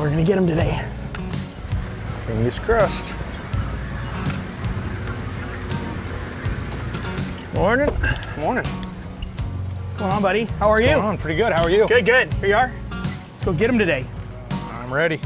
we're gonna get them today. Fingers crossed. Morning. Morning. What's going on, buddy? How are you? What's going on? Pretty good. How are you? Good, good. Here you are. Let's go get them today. I'm ready.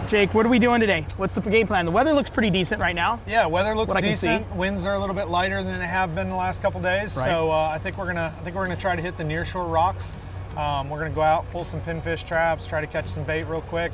Jake, what are we doing today? What's the game plan? The weather looks pretty decent right now. Yeah, weather looks What decent. Winds are a little bit lighter than they have been the last couple days. Right. So I think we're gonna try to hit the nearshore rocks. We're gonna go out, pull some pinfish traps, try to catch some bait real quick,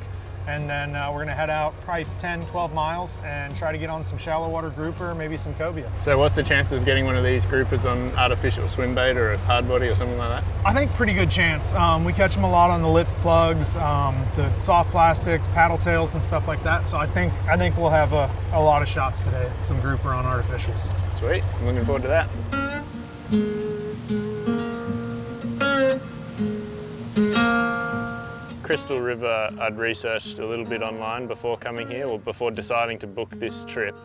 and then we're gonna head out probably 10, 12 miles and try to get on some shallow water grouper, maybe some cobia. So what's the chances of getting one of these groupers on artificial swim bait or a hard body or something like that? I think pretty good chance. We catch them a lot on the lip plugs, the soft plastics, paddle tails and stuff like that. So I think we'll have a lot of shots today, some grouper on artificials. Sweet, I'm looking forward to that. Crystal River, I'd researched a little bit online before coming here, or before deciding to book this trip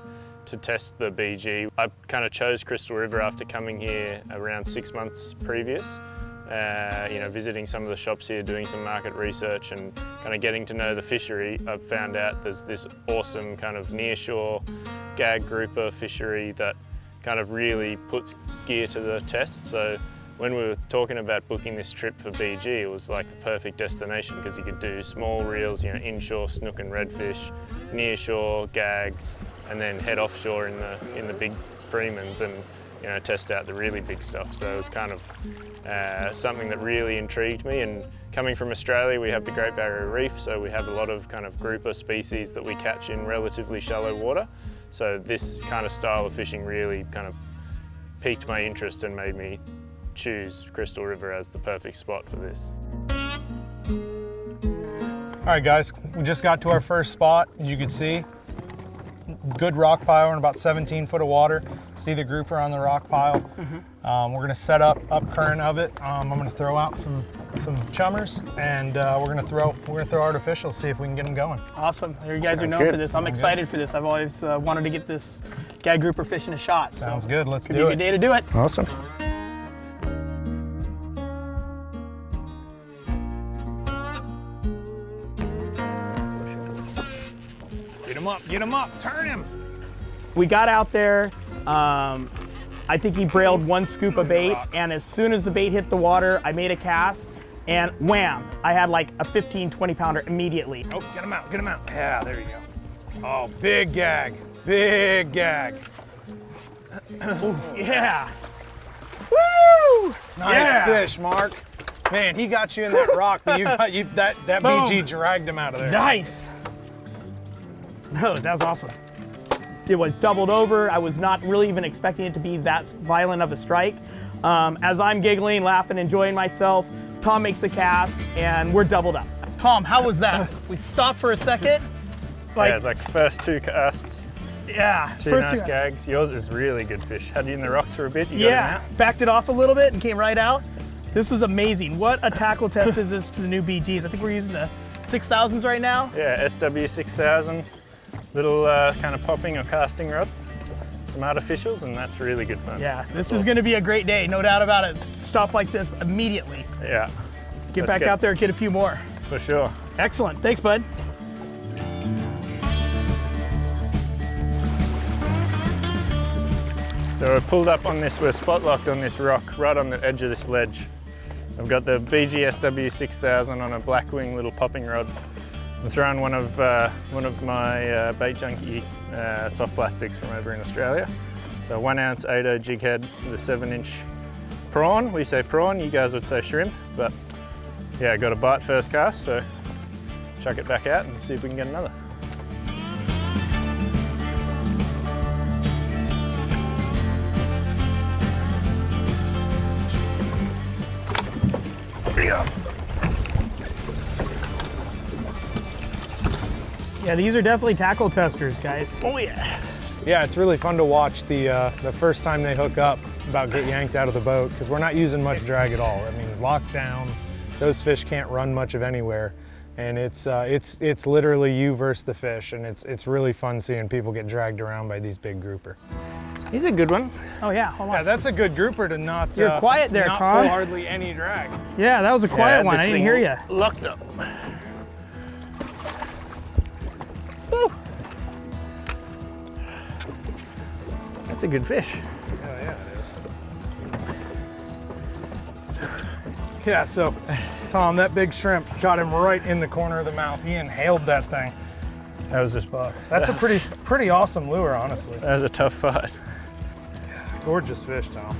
to test the BG. I kind of chose Crystal River after coming here around 6 months previous. You know, visiting some of the shops here, doing some market research and kind of getting to know the fishery. I've found out there's this awesome kind of nearshore Gag Grouper fishery that kind of really puts gear to the test. So when we were talking about booking this trip for BG, it was like the perfect destination because you could do small reels, you know, inshore snook and redfish, nearshore gags, and then head offshore in the big Freemans and, you know, test out the really big stuff. So it was kind of something that really intrigued me. And coming from Australia, we have the Great Barrier Reef, so we have a lot of kind of grouper species that we catch in relatively shallow water. So this kind of style of fishing really kind of piqued my interest and made me choose Crystal River as the perfect spot for this. All right, guys, we just got to our first spot. As you can see, good rock pile in about 17 foot of water. See the grouper on the rock pile. We're gonna set up current of it. I'm gonna throw out some chummers, and we're gonna throw artificial, see if we can get them going. Awesome. You guys are Sounds known good. for this. I'm excited for this. I've always wanted to get this Gag Grouper fishing a shot. Sounds so good. Let's could be do a good it. day to do it. Awesome. Get him up, turn him. We got out there. I think he brailed one scoop of bait, and as soon as the bait hit the water, I made a cast, and wham! I had like a 15, 20 pounder immediately. Oh, get him out, get him out. Yeah, there you go. Oh, big gag, big gag. Oof, yeah. Woo! Nice Yeah. fish, Mark. Man, he got you in that rock, but that Boom. BG dragged him out of there. Nice. No, that was awesome. It was doubled over. I was not really even expecting it to be that violent of a strike. As I'm giggling, laughing, enjoying myself, Tom makes the cast, and we're doubled up. Tom, how was that? We stopped for a second. Yeah, it's like the first two casts, Yeah. two first nice gags. Yours is really good fish. Had you in the rocks for a bit, you got Yeah, him out. backed it off a little bit and came right out. This was amazing. What a tackle test is this to the new BGs? I think we're using the 6000s right now. Yeah, SW6000, little kind of popping or casting rod, some artificials, and that's really good fun. Yeah, this is gonna be a great day, no doubt about it. Stop like this immediately. Yeah, Get Let's back get- out there and get a few more. for sure. Excellent, thanks bud. So we're pulled up on this, we're spot locked on this rock, right on the edge of this ledge. I've got the BG SW6000 on a Blackwing little popping rod. I'm throwing one of my bait junkie soft plastics from over in Australia. So 1 ounce 8/0 jig head with a 7-inch prawn. We say prawn, you guys would say shrimp, but yeah, I got a bite first cast, so chuck it back out and see if we can get another. Yeah, these are definitely tackle testers, guys. Oh yeah. Yeah, it's really fun to watch the first time they hook up, about get yanked out of the boat, because we're not using much drag at all. I mean, locked down, those fish can't run much of anywhere. and it's literally you versus the fish, and it's really fun seeing people get dragged around by these big grouper. He's a good one. Oh yeah, hold on. Yeah, that's a good grouper to not. You're quiet there, not Tom. pull hardly any drag. Yeah, that was a quiet one. I didn't hear you. Locked up. Woo. That's a good fish. Oh yeah, it is. Yeah, so Tom, that big shrimp got him right in the corner of the mouth. He inhaled that thing. That was a spot. That's a pretty awesome lure, honestly. That was a tough fight. Gorgeous fish, Tom.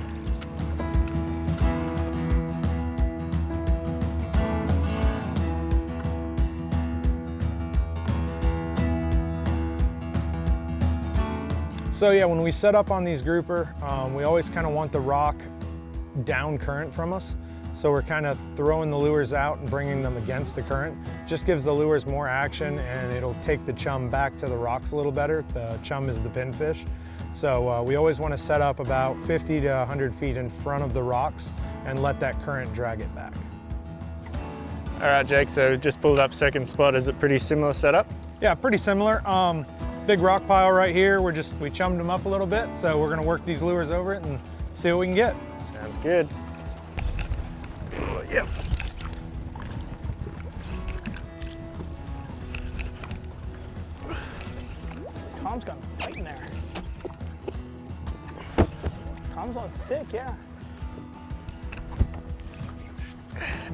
So yeah, when we set up on these grouper, we always kind of want the rock down current from us. So we're kind of throwing the lures out and bringing them against the current. Just gives the lures more action, and it'll take the chum back to the rocks a little better. The chum is the pinfish. So we always want to set up about 50 to 100 feet in front of the rocks and let that current drag it back. All right, Jake, so just pulled up second spot. Is it pretty similar setup? Yeah, pretty similar. Big rock pile right here. We chummed them up a little bit. So we're gonna work these lures over it and see what we can get. Sounds good. Yep. Tom's got a fight in there. Tom's on stick, yeah.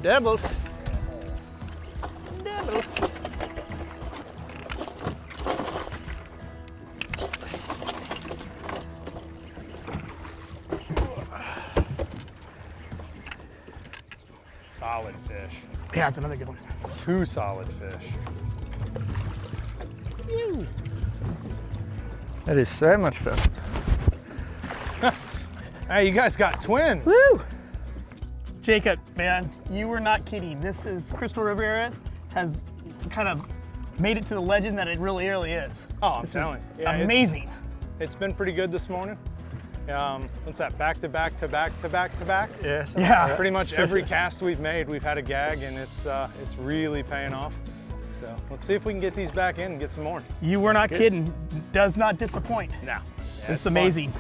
Double. Double. Solid fish. Yeah, it's another good one. Two solid fish. Ew. That is so much fun. Hey, you guys got twins. Woo! Jacob, man, you were not kidding. This is Crystal Rivera has kind of made it to the legend that it really is. Oh, I'm This telling is you. Yeah, amazing. It's been pretty good this morning. What's that? Back to back to back to back to back. Yeah. Yeah. Pretty much every cast we've made, we've had a gag, and it's really paying off. So let's see if we can get these back in and get some more. You were not kidding. Does not disappoint. No. This is amazing.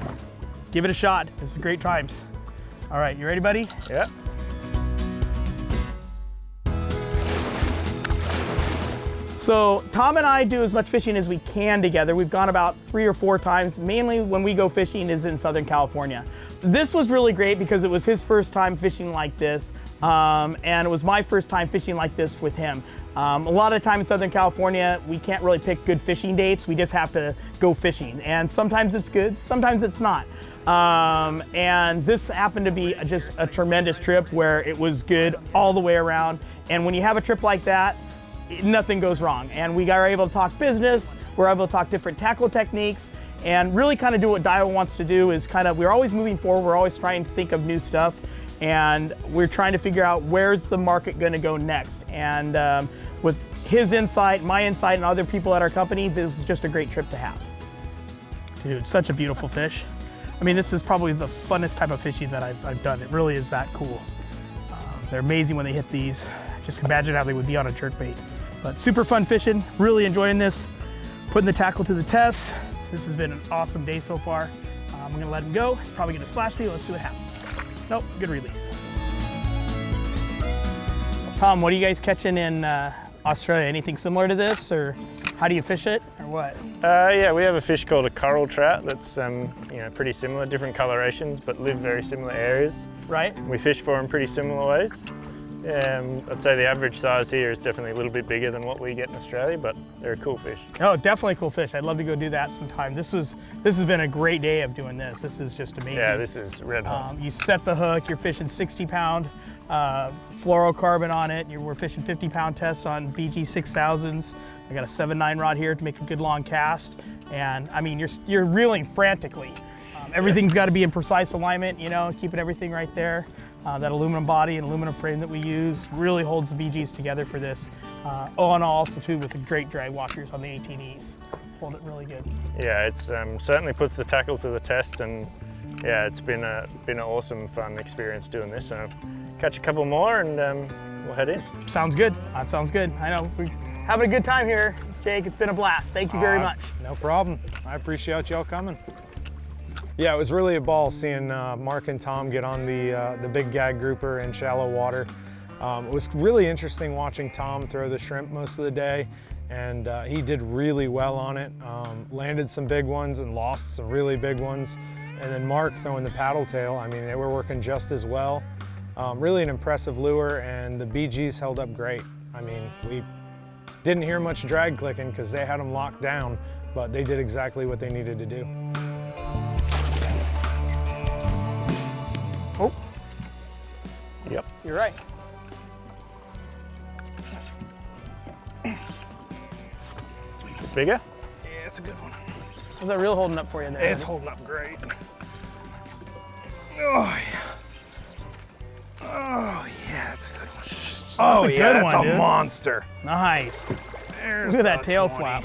Give it a shot. This is great times. All right, you ready, buddy? Yeah. So Tom and I do as much fishing as we can together. We've gone about 3 or 4 times. Mainly when we go fishing is in Southern California. This was really great because it was his first time fishing like this, and it was my first time fishing like this with him. A lot of the time in Southern California, we can't really pick good fishing dates. We just have to go fishing, and sometimes it's good, sometimes it's not. And this happened to be just a tremendous trip where it was good all the way around. And when you have a trip like that, nothing goes wrong. And we are able to talk business, we're able to talk different tackle techniques, and really kind of do what Daiwa wants to do is we're always moving forward, we're always trying to think of new stuff, and we're trying to figure out where's the market gonna go next. And with his insight, my insight, and other people at our company, this is just a great trip to have. Dude, such a beautiful fish. I mean, this is probably the funnest type of fishing that I've done. It really is that cool. They're amazing when they hit these. Just imagine how they would be on a jerkbait. But super fun fishing, really enjoying this, putting the tackle to the test. This has been an awesome day so far. I'm gonna let him go. He's probably gonna splash me. Let's see what happens. Nope, good release. Tom, what are you guys catching in Australia? Anything similar to this, or how do you fish it, or what? Yeah, we have a fish called a coral trout that's pretty similar, different colorations, but live very similar areas. Right. We fish for them pretty similar ways. I'd say the average size here is definitely a little bit bigger than what we get in Australia, but they're a cool fish. Oh, definitely a cool fish. I'd love to go do that sometime. This has been a great day of doing this. This is just amazing. Yeah, this is red hot. You set the hook, you're fishing 60-pound fluorocarbon on it. We're fishing 50-pound tests on BG 6000s. I got a 7/9 rod here to make a good long cast. And I mean, you're reeling frantically. Everything's got to be in precise alignment, keeping everything right there. That aluminum body and aluminum frame that we use really holds the BGs together for this. And also too with the great drag washers on the 18Es. Hold it really good. Yeah, it's certainly puts the tackle to the test, and yeah, it's been an awesome, fun experience doing this. So catch a couple more, and we'll head in. Sounds good. That sounds good. I know we're having a good time here, Jake. It's been a blast. Thank you very much. No problem. I appreciate y'all coming. Yeah, it was really a ball seeing Mark and Tom get on the big Gag Grouper in shallow water. It was really interesting watching Tom throw the shrimp most of the day, and he did really well on it. Landed some big ones and lost some really big ones. And then Mark throwing the paddle tail, I mean, they were working just as well. Really an impressive lure, and the BGs held up great. I mean, we didn't hear much drag clicking because they had them locked down, but they did exactly what they needed to do. Oh, Yep. you're right. Bigger? Yeah, it's a good one. How's that reel holding up for you there? It's holding up great. Oh, yeah. Oh, yeah, that's a good one. Oh, a yeah, good that's one, a dude. monster. Nice. There's Look at that about tail 20. flap.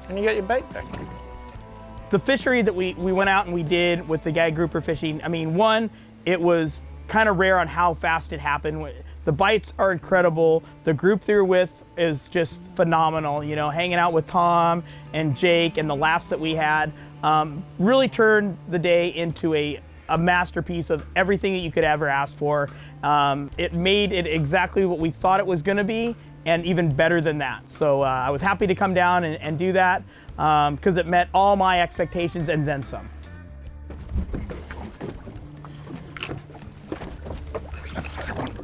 And you got your bait back. The fishery that we went out and we did with the Gag Grouper fishing, I mean, one, it was kind of rare on how fast it happened. The bites are incredible. The group they were with is just phenomenal. You know, hanging out with Tom and Jake and the laughs that we had really turned the day into a masterpiece of everything that you could ever ask for. It made it exactly what we thought it was gonna be, and even better than that. So I was happy to come down and do that because it met all my expectations and then some.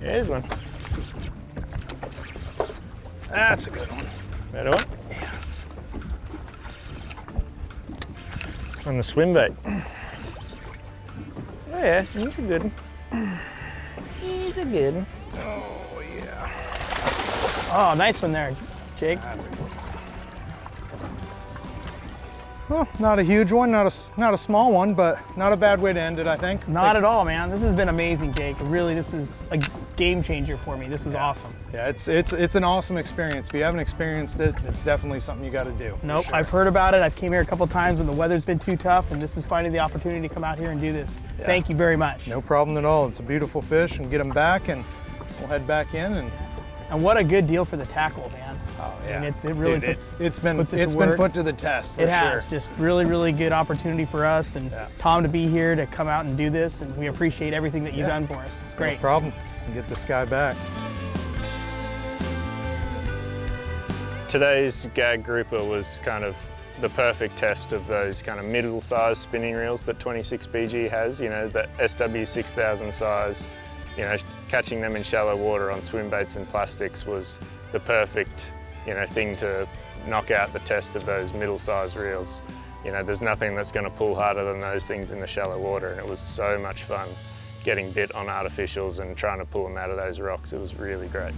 Here's one. That's a good one. Better one? Yeah. On the swim bait. Oh yeah, he's a good one. He's a good one. Oh, yeah. Oh, nice one there, Jake. That's a good one. Well, not a huge one, not a small one, but not a bad way to end it, I think. Not at all, man. This has been amazing, Jake. Really, this is a game changer for me. This was awesome. Yeah, it's an awesome experience. If you haven't experienced it, it's definitely something you got to do. for Nope, sure. I've heard about it. I've came here a couple times when the weather's been too tough, and this is finally the opportunity to come out here and do this. Yeah. Thank you very much. No problem at all. It's a beautiful fish, and get them back, and we'll head back in. And what a good deal for the tackle, man. Oh I mean, it really Dude, puts it's been puts it to it's been work. put to the test. For It has. sure. Just really, really good opportunity for us and Yeah. Tom to be here to come out and do this, and we appreciate everything that you've Yeah. done for us. It's No great. problem. And get this guy back. Today's Gag Grouper was kind of the perfect test of those kind of middle-sized spinning reels that 26BG has, you know, the SW6000 size. You know, catching them in shallow water on swim baits and plastics was the perfect, you know, thing to knock out the test of those middle-sized reels. You know, there's nothing that's going to pull harder than those things in the shallow water, and it was so much fun getting bit on artificials and trying to pull them out of those rocks. It was really great.